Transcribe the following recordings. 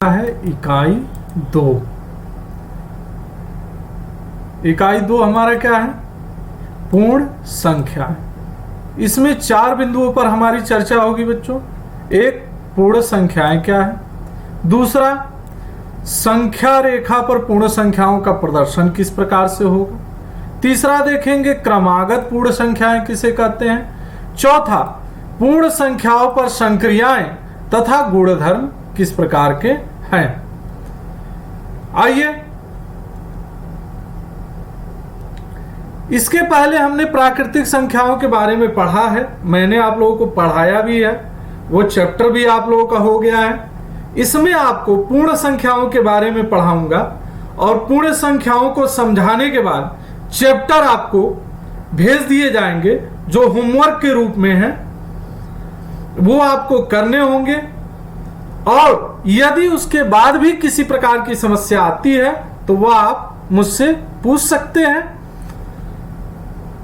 है इकाई दो। इकाई दो हमारा क्या है? पूर्ण संख्या है। इसमें चार बिंदुओं पर हमारी चर्चा होगी बच्चों। एक, पूर्ण संख्याएं क्या है। दूसरा, संख्या रेखा पर पूर्ण संख्याओं का प्रदर्शन किस प्रकार से होगा। तीसरा देखेंगे क्रमागत पूर्ण संख्याएं किसे कहते हैं। चौथा, पूर्ण संख्याओं पर संक्रियाएं तथा गुणधर्म किस प्रकार के हैं। आइए, इसके पहले हमने प्राकृतिक संख्याओं के बारे में पढ़ा है, मैंने आप लोगों को पढ़ाया भी है, वो चैप्टर भी आप लोगों का हो गया है। इसमें आपको पूर्ण संख्याओं के बारे में पढ़ाऊंगा और पूर्ण संख्याओं को समझाने के बाद चैप्टर आपको भेज दिए जाएंगे जो होमवर्क के रूप में है, वो आपको करने होंगे। और यदि उसके बाद भी किसी प्रकार की समस्या आती है तो वह आप मुझसे पूछ सकते हैं।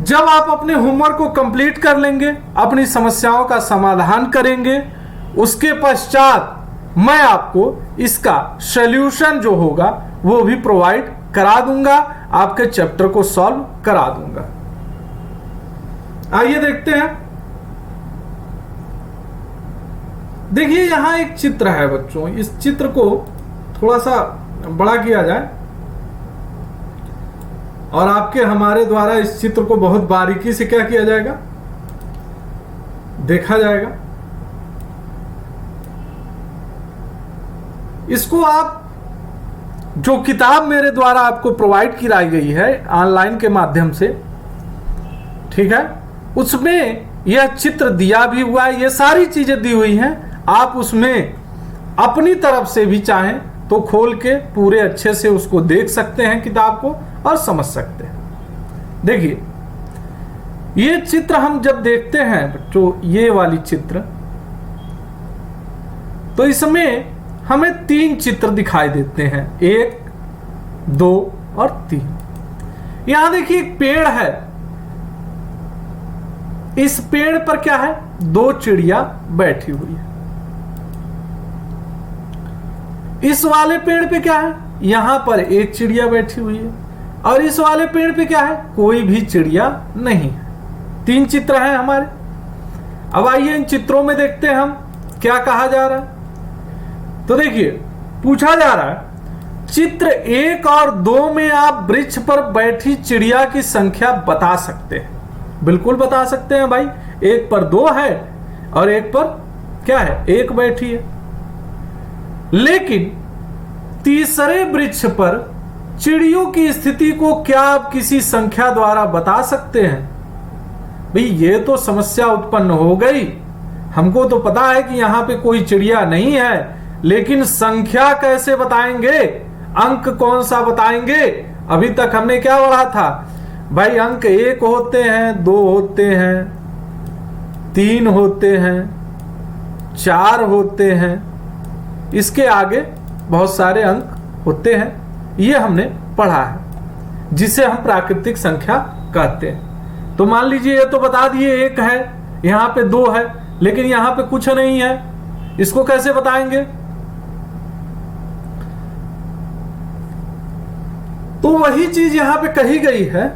जब आप अपने होमवर्क को कंप्लीट कर लेंगे, अपनी समस्याओं का समाधान करेंगे, उसके पश्चात मैं आपको इसका सॉल्यूशन जो होगा वो भी प्रोवाइड करा दूंगा, आपके चैप्टर को सॉल्व करा दूंगा। आइए देखते हैं। देखिए, यहां एक चित्र है बच्चों, इस चित्र को थोड़ा सा बड़ा किया जाए और आपके हमारे द्वारा इस चित्र को बहुत बारीकी से क्या किया जाएगा, देखा जाएगा। इसको आप जो किताब मेरे द्वारा आपको प्रोवाइड कराई गई है ऑनलाइन के माध्यम से, ठीक है, उसमें यह चित्र दिया भी हुआ है, ये सारी चीजें दी हुई हैं। आप उसमें अपनी तरफ से भी चाहें तो खोल के पूरे अच्छे से उसको देख सकते हैं किताब को और समझ सकते हैं। देखिए, ये चित्र हम जब देखते हैं बच्चों, ये वाली चित्र, तो इसमें हमें तीन चित्र दिखाई देते हैं, 1, 2 और 3। यहां देखिए एक पेड़ है, इस पेड़ पर क्या है, 2 चिड़िया बैठी हुई है। इस वाले पेड़ पे क्या है, यहां पर एक चिड़िया बैठी हुई है और इस वाले पेड़ पे क्या है, कोई भी चिड़िया नहीं है। 3 चित्र हैं हमारे। अब आइए इन चित्रों में देखते हैं हम क्या कहा जा रहा है। तो देखिए, पूछा जा रहा है चित्र 1 और 2 में आप वृक्ष पर बैठी चिड़िया की संख्या बता सकते हैं। बिल्कुल बता सकते हैं भाई, एक पर 2 है और एक पर क्या है, 1 बैठी है। लेकिन तीसरे वृक्ष पर चिड़ियों की स्थिति को क्या आप किसी संख्या द्वारा बता सकते हैं। भाई, ये तो समस्या उत्पन्न हो गई। हमको तो पता है कि यहां पे कोई चिड़िया नहीं है, लेकिन संख्या कैसे बताएंगे, अंक कौन सा बताएंगे। अभी तक हमने क्या पढ़ा था भाई, अंक 1 होते हैं, 2 होते हैं, 3 होते हैं, 4 होते हैं, इसके आगे बहुत सारे अंक होते हैं। ये हमने पढ़ा है, जिसे हम प्राकृतिक संख्या कहते हैं। तो मान लीजिए, ये तो बता दिए 1 है, यहां पे 2 है, लेकिन यहां पे कुछ नहीं है, इसको कैसे बताएंगे। तो वही चीज यहां पे कही गई है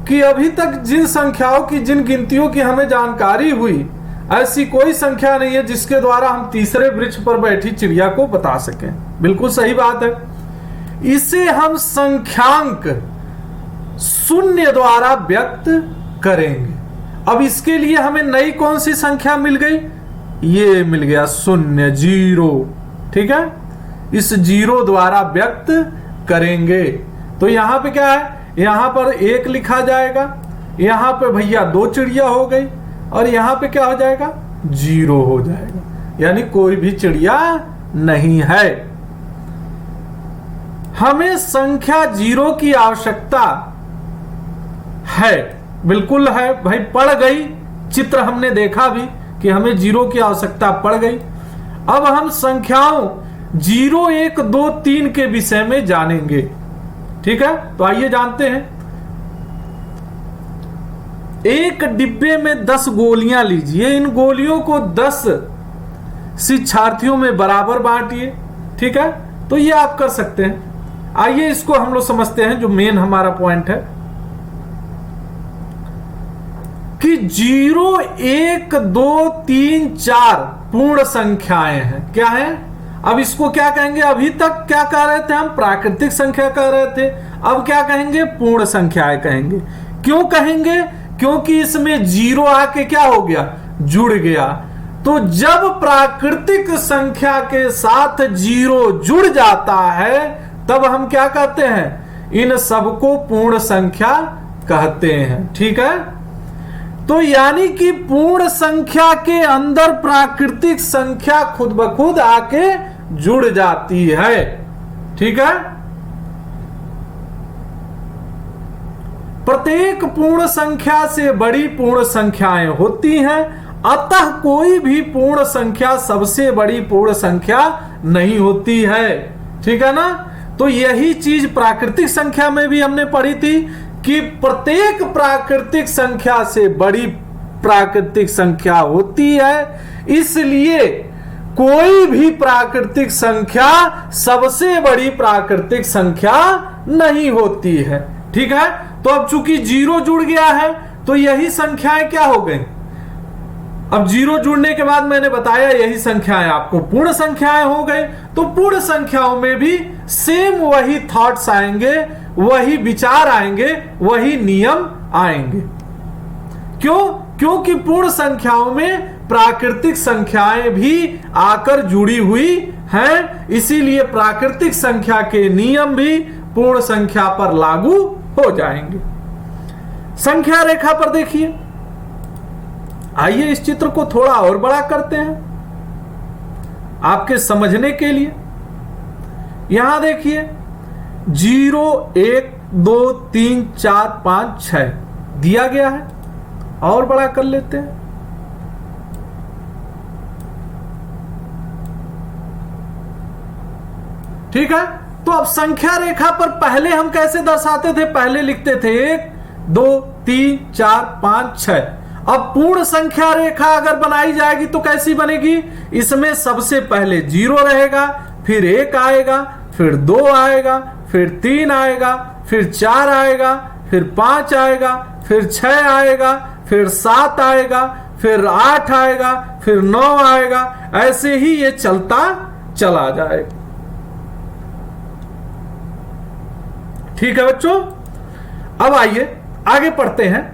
कि अभी तक जिन संख्याओं की, जिन गिनतियों की हमें जानकारी हुई, ऐसी कोई संख्या नहीं है जिसके द्वारा हम तीसरे वृक्ष पर बैठी चिड़िया को बता सकें। बिल्कुल सही बात है। इसे हम संख्यांक 0 द्वारा व्यक्त करेंगे। अब इसके लिए हमें नई कौन सी संख्या मिल गई, ये मिल गया 0, 0, ठीक है। इस 0 द्वारा व्यक्त करेंगे। तो यहां पे क्या है, यहां पर 1 लिखा जाएगा, यहां पे भैया 2 चिड़िया हो गई और यहां पे क्या हो जाएगा, 0 हो जाएगा, यानी कोई भी चिड़िया नहीं है। हमें संख्या 0 की आवश्यकता है, बिल्कुल है भाई, पड़ गई। चित्र हमने देखा भी कि हमें 0 की आवश्यकता पड़ गई। अब हम संख्याओं 0, 1, 2, 3 के विषय में जानेंगे, ठीक है। तो आइए जानते हैं। एक डिब्बे में 10 गोलियां लीजिए, इन गोलियों को 10 शिक्षार्थियों में बराबर बांटिए। ठीक है, तो ये आप कर सकते हैं। आइए इसको हम लोग समझते हैं, जो मेन हमारा पॉइंट है कि 0, 1, 2, 3, 4 पूर्ण संख्याएं हैं। क्या है? अब इसको क्या कहेंगे? अभी तक क्या कह रहे थे हम? प्राकृतिक संख्या कह रहे थे। अब क्या कहेंगे? पूर्ण संख्याएं कहेंगे। क्यों कहेंगे? क्योंकि इसमें 0 आके क्या हो गया? जुड़ गया। तो जब प्राकृतिक संख्या के साथ 0 जुड़ जाता है तब हम क्या कहते हैं? इन सबको पूर्ण संख्या कहते हैं। ठीक है, तो यानी कि पूर्ण संख्या के अंदर प्राकृतिक संख्या खुद ब खुद आके जुड़ जाती है। ठीक है, प्रत्येक पूर्ण संख्या से बड़ी पूर्ण संख्याएं होती हैं, अतः कोई भी पूर्ण संख्या सबसे बड़ी पूर्ण संख्या नहीं होती है। ठीक है ना? तो यही चीज प्राकृतिक संख्या में भी हमने पढ़ी थी कि प्रत्येक प्राकृतिक संख्या से बड़ी प्राकृतिक संख्या होती है, इसलिए कोई भी प्राकृतिक संख्या सबसे बड़ी प्राकृतिक संख्या नहीं होती है। ठीक है, तो अब चूंकि 0 जुड़ गया है तो यही संख्याएं क्या हो गई? अब 0 जुड़ने के बाद मैंने बताया यही संख्याएं आपको पूर्ण संख्याएं हो गई। तो पूर्ण संख्याओं में भी सेम वही थॉट्स आएंगे, वही विचार आएंगे, वही नियम आएंगे। क्यों? क्योंकि पूर्ण संख्याओं में प्राकृतिक संख्याएं भी आकर जुड़ी हुई हैं, इसीलिए प्राकृतिक संख्या के नियम भी पूर्ण संख्या पर लागू हो जाएंगे। संख्या रेखा पर देखिए, आइए इस चित्र को थोड़ा और बड़ा करते हैं आपके समझने के लिए। यहां देखिए 0, 1, 2, 3, 4, 5, 6 दिया गया है, और बड़ा कर लेते हैं। ठीक है, तो अब संख्या रेखा पर पहले हम कैसे दर्शाते थे? पहले लिखते थे 1, 2, 3, 4, 5, 6। अब पूर्ण संख्या रेखा अगर बनाई जाएगी तो कैसी बनेगी? इसमें सबसे पहले 0 रहेगा, फिर 1 आएगा, फिर 2 आएगा, फिर 3 आएगा, फिर 4 आएगा, फिर 5 आएगा, फिर 6 आएगा, फिर 7 आएगा, फिर 8 आएगा, फिर 9 आएगा। ऐसे ही ये चलता चला जाएगा। ठीक है बच्चों, अब आइए आगे पढ़ते हैं।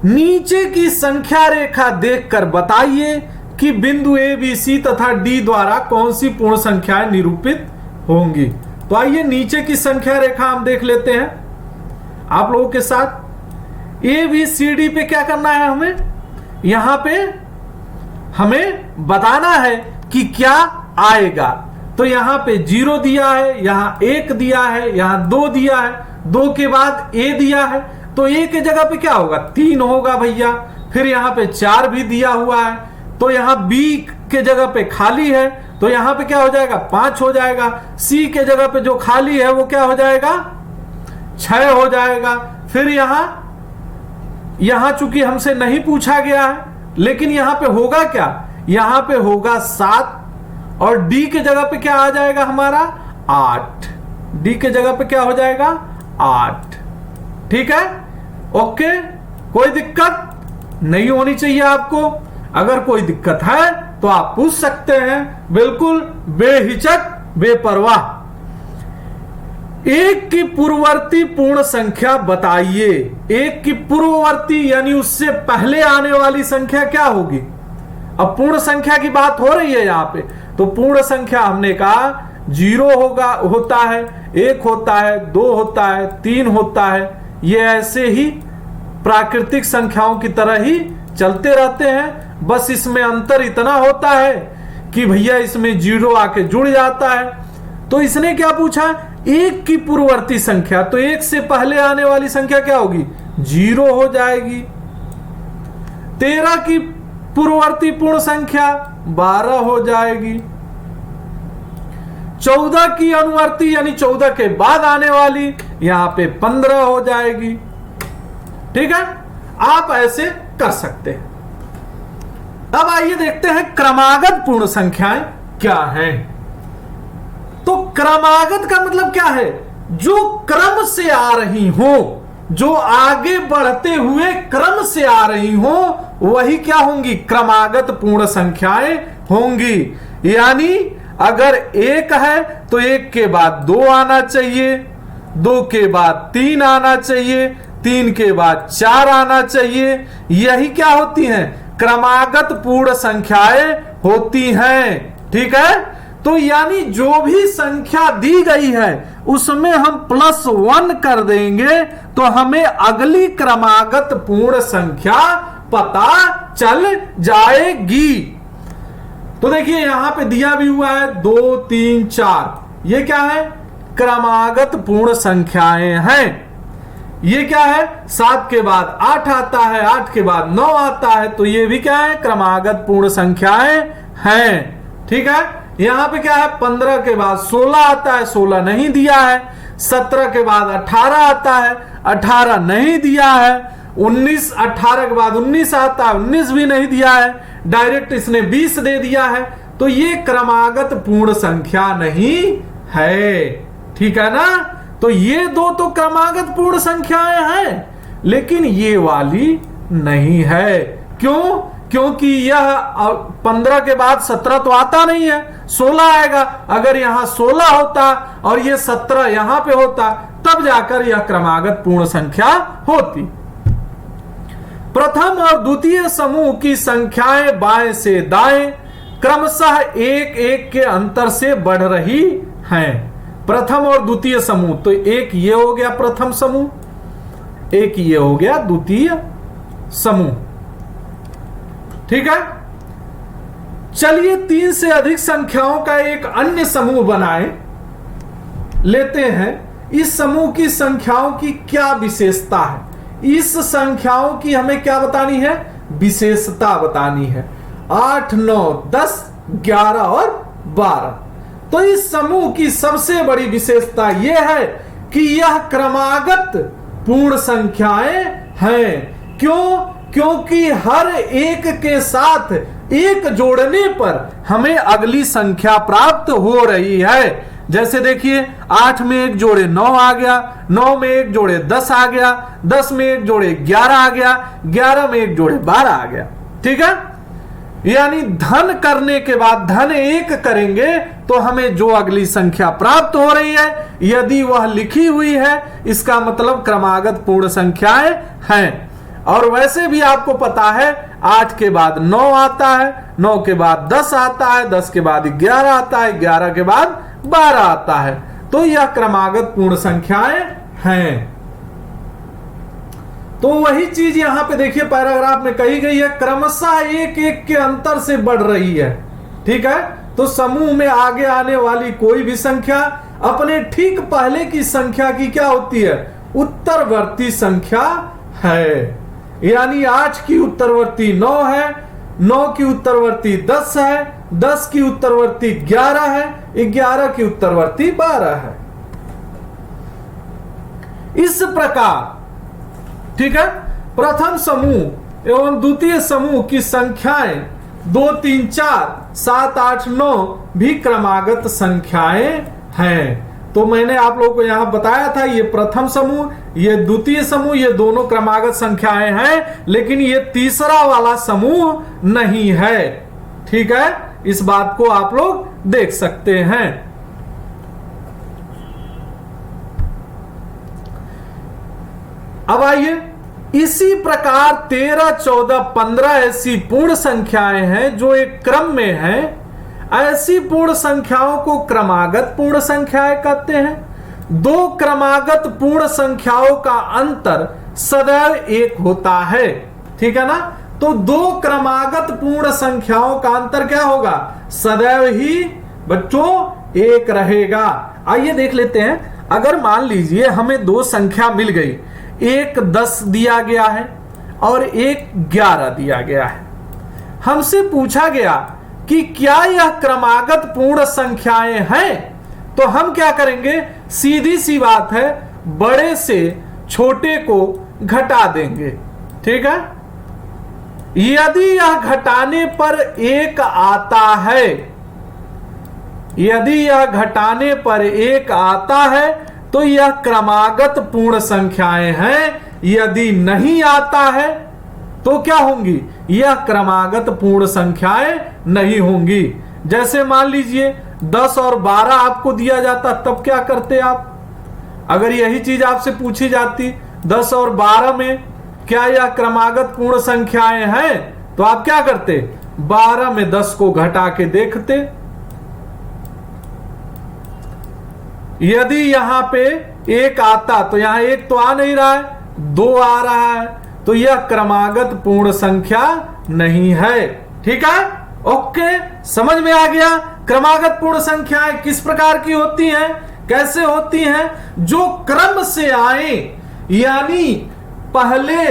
नीचे की संख्या रेखा देखकर बताइए कि बिंदु ए, बी, सी तथा डी द्वारा कौन सी पूर्ण संख्याएं निरूपित होंगी। तो आइए नीचे की संख्या रेखा हम देख लेते हैं आप लोगों के साथ। ए, बी, सी, डी पे क्या करना है? हमें यहां पे हमें बताना है कि क्या आएगा। तो यहां पे 0 दिया है, यहां 1 दिया है, यहां 2 दिया है, 2 के बाद ए दिया है, तो ए के जगह पे क्या होगा? 3 होगा भैया। फिर यहां पे 4 भी दिया हुआ है, तो यहां बी के जगह पे खाली है, तो यहां पे क्या हो जाएगा? 5 हो जाएगा। सी के जगह पे जो खाली है वो क्या हो जाएगा? 6 हो जाएगा। फिर यहां चूंकि हमसे नहीं पूछा गया है, लेकिन यहां पे होगा क्या? यहां पे होगा 7, और डी के जगह पे क्या आ जाएगा हमारा? 8। डी के जगह पे क्या हो जाएगा? 8। ठीक है, ओके, कोई दिक्कत नहीं होनी चाहिए आपको। अगर कोई दिक्कत है तो आप पूछ सकते हैं, बिल्कुल बेहिचक, बेपरवाह। 1 की पूर्ववर्ती पूर्ण संख्या बताइए। 1 की पूर्ववर्ती यानी उससे पहले आने वाली संख्या क्या होगी? अब पूर्ण संख्या की बात हो रही है यहां पे, तो पूर्ण संख्या हमने कहा 0 होता है, 1 होता है, 2 होता है, 3 होता है। ये ऐसे ही प्राकृतिक संख्याओं की तरह ही चलते रहते हैं, बस इसमें अंतर इतना होता है कि भैया इसमें 0 आके जुड़ जाता है। तो इसने क्या पूछा? 1 की पूर्ववर्ती संख्या, तो 1 से पहले आने वाली संख्या क्या होगी? 0 हो जाएगी। 13 की पूर्ववर्ती पूर्ण संख्या 12 हो जाएगी। 14 की अनुवर्ती यानी 14 के बाद आने वाली यहां पे 15 हो जाएगी। ठीक है, आप ऐसे कर सकते हैं। अब आइए देखते हैं क्रमागत पूर्ण संख्याएं क्या हैं। तो क्रमागत का मतलब क्या है? जो क्रम से आ रही हो, जो आगे बढ़ते हुए क्रम से आ रही हो, वही क्या होंगी? क्रमागत पूर्ण संख्याएं होंगी। यानी अगर 1 है तो 1 के बाद 2 आना चाहिए, 2 के बाद 3 आना चाहिए, 3 के बाद 4 आना चाहिए। यही क्या होती हैं? क्रमागत पूर्ण संख्याएं होती हैं। ठीक है, तो यानी जो भी संख्या दी गई है उसमें हम +1 कर देंगे तो हमें अगली क्रमागत पूर्ण संख्या पता चल जाएगी। तो देखिए यहां पे दिया भी हुआ है 2 3 4, ये क्या है? क्रमागत पूर्ण संख्याएं हैं। ये क्या है? 7 के बाद 8 आता है, 8 के बाद 9 आता है, तो ये भी क्या है? क्रमागत पूर्ण संख्याएं हैं। ठीक है, यहां पे क्या है? 15 के बाद 16 आता है, 16 नहीं दिया है। 17 के बाद 18 आता है, 18 नहीं दिया है। 19, 18 के बाद 19 आता है, 19 भी नहीं दिया है। डायरेक्ट इसने 20 दे दिया है, तो ये क्रमागत पूर्ण संख्या नहीं है। ठीक है ना? तो ये दो तो क्रमागत पूर्ण संख्याएं हैं, लेकिन ये वाली नहीं है। क्यों? क्योंकि यह 15 के बाद 17 तो आता नहीं है, 16 आएगा। अगर यहां 16 होता और ये 17 यहां पे होता, तब जाकर यह क्रमागत पूर्ण संख्या होती। प्रथम और द्वितीय समूह की संख्याएं बाएं से दाएं क्रमशः 1-1 के अंतर से बढ़ रही हैं। प्रथम और द्वितीय समूह, तो एक ये हो गया प्रथम समूह, एक ये हो गया द्वितीय समूह। ठीक है, चलिए 3 से अधिक संख्याओं का एक अन्य समूह बनाए लेते हैं। इस समूह की संख्याओं की क्या विशेषता है? इस संख्याओं की हमें क्या बतानी है? विशेषता बतानी है। 8, 9, 10, 11 और 12। तो इस समूह की सबसे बड़ी विशेषता यह है कि यह क्रमागत पूर्ण संख्याएं हैं। क्यों? क्योंकि हर एक के साथ एक जोड़ने पर हमें अगली संख्या प्राप्त हो रही है। जैसे देखिए 8 में एक जोड़े 9 आ गया, 9 में एक जोड़े 10 आ गया, 10 में एक जोड़े 11 आ गया, 11 में एक जोड़े 12 आ गया। ठीक है, यानी धन करने के बाद धन 1 करेंगे तो हमें जो अगली संख्या प्राप्त हो रही है, यदि वह लिखी हुई है, इसका मतलब क्रमागत पूर्ण संख्याएं हैं। और वैसे भी आपको पता है 8 के बाद 9 आता है, 9 के बाद 10 आता है, 10 के बाद 11 आता है, 11 के बाद 12 आता है। तो यह क्रमागत पूर्ण संख्याएं हैं। तो वही चीज यहां पे देखिए पैराग्राफ में कही गई है, क्रमशः 1-1 के अंतर से बढ़ रही है। ठीक है, तो समूह में आगे आने वाली कोई भी संख्या अपने ठीक पहले की संख्या की क्या होती है? उत्तरवर्ती संख्या है। यानी 8 की उत्तरवर्ती 9 है, 9 की उत्तरवर्ती 10 है, 10 की उत्तरवर्ती 11 है, 11 की उत्तरवर्ती 12 है। इस प्रकार ठीक है, प्रथम समूह एवं द्वितीय समूह की संख्याएं 2, 3, 4, 7, 8, 9 भी क्रमागत संख्याएं हैं। तो मैंने आप लोगों को यहां बताया था, ये प्रथम समूह, ये द्वितीय समूह, ये दोनों क्रमागत संख्याएं हैं, लेकिन ये तीसरा वाला समूह नहीं है। ठीक है, इस बात को आप लोग देख सकते हैं। अब आइए, इसी प्रकार 13, 14, 15 ऐसी पूर्ण संख्याएं हैं जो एक क्रम में हैं। ऐसी पूर्ण संख्याओं को क्रमागत पूर्ण संख्याएं कहते हैं। दो क्रमागत पूर्ण संख्याओं का अंतर सदैव 1 होता है। ठीक है ना? तो दो क्रमागत पूर्ण संख्याओं का अंतर क्या होगा? सदैव ही बच्चों 1 रहेगा। आइए देख लेते हैं। अगर मान लीजिए हमें दो संख्या मिल गई, एक 10 दिया गया है और एक 11 दिया गया है। हमसे पूछा गया कि क्या यह क्रमागत पूर्ण संख्याएं हैं? तो हम क्या करेंगे? सीधी सी बात है, बड़े से छोटे को घटा देंगे। ठीक है, यदि यह घटाने पर 1 आता है यदि यह घटाने पर 1 आता है तो यह क्रमागत पूर्ण संख्याएं हैं, यदि नहीं आता है तो क्या होंगी, यह क्रमागत पूर्ण संख्याएं नहीं होंगी। जैसे मान लीजिए 10 और 12 आपको दिया जाता, तब क्या करते आप? अगर यही चीज आपसे पूछी जाती 10 और 12 में क्या यह क्रमागत पूर्ण संख्याएं हैं, तो आप क्या करते? 12 में 10 को घटा के देखते। यदि यहां पे 1 आता तो यहां 1 तो आ नहीं रहा है, 2 आ रहा है, तो यह क्रमागत पूर्ण संख्या नहीं है। ठीक है, ओके, समझ में आ गया। क्रमागत पूर्ण संख्याएं किस प्रकार की होती हैं, कैसे होती हैं? जो क्रम से आए, यानी पहले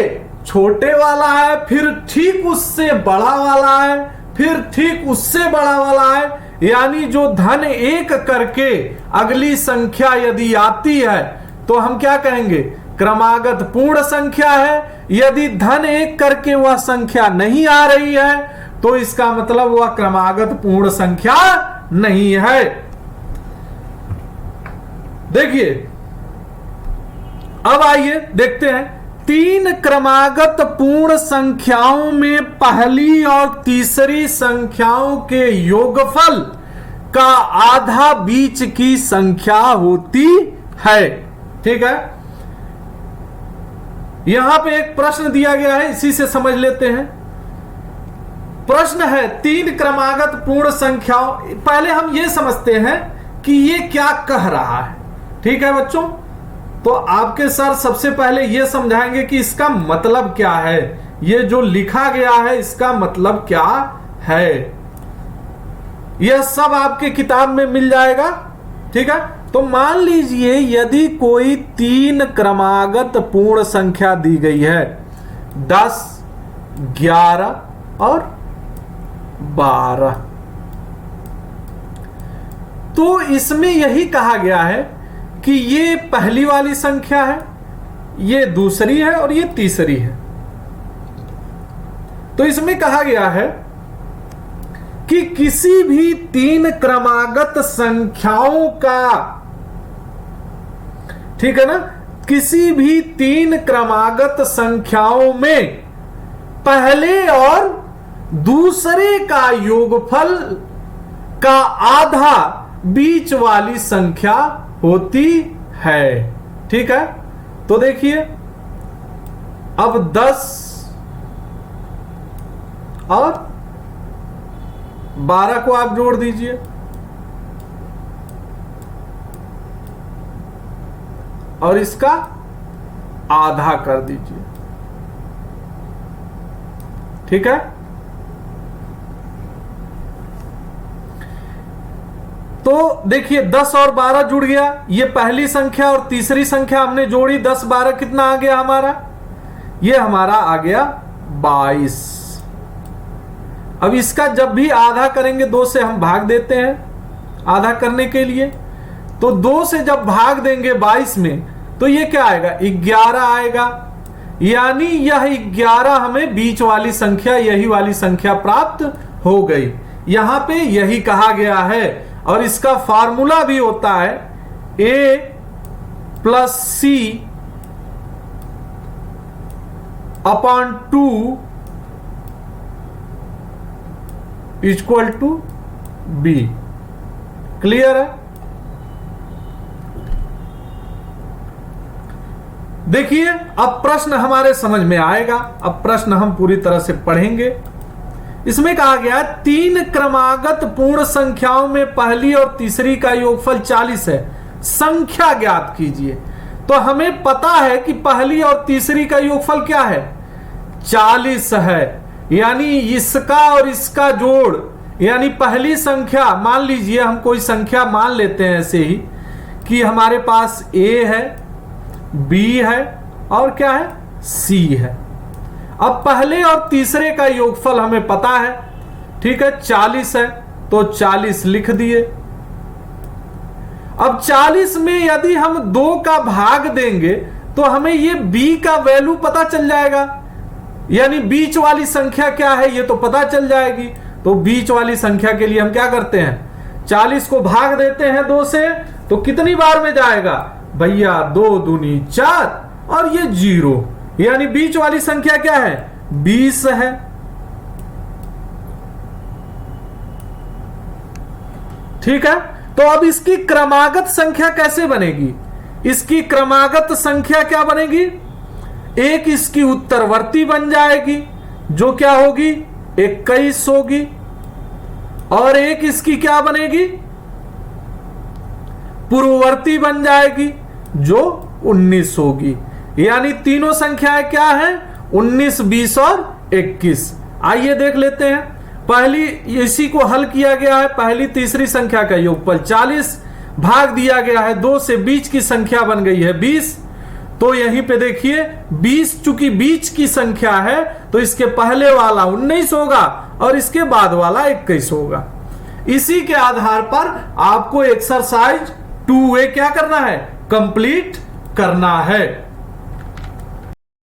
छोटे वाला है, फिर ठीक उससे बड़ा वाला है, फिर ठीक उससे बड़ा वाला है, यानी जो धन 1 करके अगली संख्या यदि आती है तो हम क्या कहेंगे, क्रमागत पूर्ण संख्या है। यदि धन 1 करके वह संख्या नहीं आ रही है तो इसका मतलब वह क्रमागत पूर्ण संख्या नहीं है। देखिए, अब आइए देखते हैं 3 क्रमागत पूर्ण संख्याओं में पहली और तीसरी संख्याओं के योगफल का आधा बीच की संख्या होती है। ठीक है, यहां पे एक प्रश्न दिया गया है, इसी से समझ लेते हैं। प्रश्न है 3 क्रमागत पूर्ण संख्याओं, पहले हम ये समझते हैं कि ये क्या कह रहा है। ठीक है बच्चों, तो आपके सर सबसे पहले ये समझाएंगे कि इसका मतलब क्या है, ये जो लिखा गया है इसका मतलब क्या है। यह सब आपके किताब में मिल जाएगा। ठीक है, तो मान लीजिए यदि कोई 3 क्रमागत पूर्ण संख्या दी गई है, 10, 11 और 12, तो इसमें यही कहा गया है कि ये पहली वाली संख्या है, ये दूसरी है और ये तीसरी है। तो इसमें कहा गया है कि किसी भी 3 क्रमागत संख्याओं का, ठीक है ना, किसी भी 3 क्रमागत संख्याओं में पहले और दूसरे का योगफल का आधा बीच वाली संख्या होती है। ठीक है, तो देखिए अब 10 और 12 को आप जोड़ दीजिए, और इसका आधा कर दीजिए। ठीक है, तो देखिए 10 और 12 जुड़ गया, ये पहली संख्या और तीसरी संख्या हमने जोड़ी, 10 12 कितना आ गया हमारा, ये हमारा आ गया 22। अब इसका जब भी आधा करेंगे 2 से हम भाग देते हैं आधा करने के लिए, तो 2 से जब भाग देंगे 22 में तो ये क्या आएगा, 11 आएगा, यानी यह 11 हमें बीच वाली संख्या, यही वाली संख्या प्राप्त हो गई। यहां पे यही कहा गया है, और इसका फार्मूला भी होता है a plus C upon 2 equal to b। Clear है? देखिए अब प्रश्न हमारे समझ में आएगा। अब प्रश्न हम पूरी तरह से पढ़ेंगे। इसमें कहा गया 3 क्रमागत पूर्ण संख्याओं में पहली और तीसरी का योगफल 40 है, संख्या ज्ञात कीजिए। तो हमें पता है कि पहली और तीसरी का योगफल क्या है, 40 है, यानी इसका और इसका जोड़, यानी पहली संख्या, मान लीजिए हम कोई संख्या मान लेते हैं ऐसे ही कि हमारे पास a है, b है और क्या है, c है। अब पहले और तीसरे का योगफल हमें पता है, ठीक है, 40 है, तो 40 लिख दिए। अब 40 में यदि हम 2 का भाग देंगे तो हमें ये b का वैल्यू पता चल जाएगा, यानी बीच वाली संख्या क्या है ये तो पता चल जाएगी। तो बीच वाली संख्या के लिए हम क्या करते हैं, 40 को भाग देते हैं 2 से तो कितनी बार में जाएगा भैया, 2 दूनी 4 और ये 0, यानी बीच वाली संख्या क्या है 20 है। ठीक है, तो अब इसकी क्रमागत संख्या कैसे बनेगी? इसकी क्रमागत संख्या क्या बनेगी? एक इसकी उत्तरवर्ती बन जाएगी जो क्या होगी 21 होगी, और एक इसकी क्या बनेगी पूर्ववर्ती बन जाएगी जो 19 होगी। यानी तीनों संख्याएं क्या हैं 19, 20 और 21। आइए देख लेते हैं। पहली इसी को हल किया गया है, पहली तीसरी संख्या का योगफल 40 भाग दिया गया है 2 से, बीच की संख्या बन गई है 20। तो यहीं पे देखिए 20 चूंकि बीच की संख्या है तो इसके पहले वाला 19 होगा और इसके बाद वाला 21 होगा। इसी के आधार पर आपको एक्सरसाइज 2A क्या करना है कंप्लीट करना है।